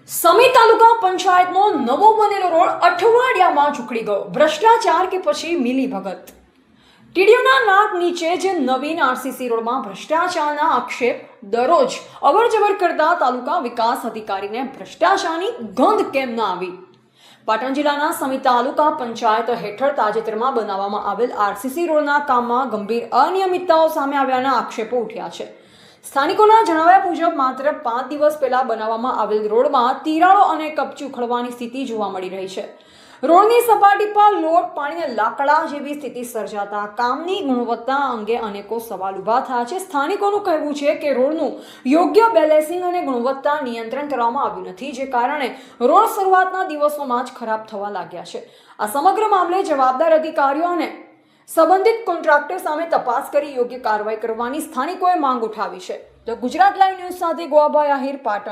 સમી તાલુકા પંચાયતનો નવો બનેલો રોડ અઠવાડિયામાં ઝૂકડી ગયો. ભ્રષ્ટાચાર કે પછી મિલીભગત? ટીડીઓના નાક નીચે જે નવીન આરસીસી રોડમાં ભ્રષ્ટાચારના આક્ષેપ દરરોજ અવરજવર કરતા તાલુકા વિકાસ અધિકારીને ભ્રષ્ટાચારની ગંધ કેમ ના આવી? પાટણ જિલ્લાના સમી તાલુકા પંચાયત હેઠળ તાજેતરમાં બનાવવામાં આવેલ આરસીસી રોડના કામમાં ગંભીર અનિયમિતતાઓ સામે આવ્યાના આક્ષેપો ઉઠ્યા છે. સ્થાનિકોના જણાવ્યા મુજબ માત્ર 5 દિવસ પહેલા બનાવવામાં આવેલ રોડમાં તિરાડો અને કપચી ઉખડવાની સ્થિતિ જોવા મળી રહી છે. રોડની સપાટી પર લોટ પાણીને લાકડા જેવી સ્થિતિ સર્જાતા કામની ગુણવત્તા અંગે અનેકો સવાલ ઊભા થયા છે. સ્થાનિકોનું કહેવું છે કે રોડનું યોગ્ય બેલેન્સિંગ અને ગુણવત્તા નિયંત્રણ કરવામાં આવ્યું નથી, જે કારણે રોડ શરૂઆતના દિવસોમાં જ ખરાબ થવા લાગ્યા છે. આ સમગ્ર મામલે જવાબદાર અધિકારીઓ અને સંબંધિત કોન્ટ્રાક્ટર સામે તપાસ કરી યોગ્ય કાર્યવાહી કરવાની સ્થાનિકોએ માંગ ઉઠાવી છે. તો ગુજરાત લાઈવ ન્યૂઝ સાથે ગોવાભાઈ આહિર, પાટણ.